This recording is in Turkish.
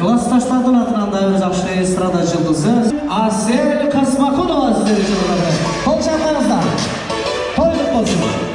Klassdaşlardan adından da öz yaxşı estrada yıldızı Asel Kasmakunova sizleri için olarak. Kol çantanızda. Toyluk olsun.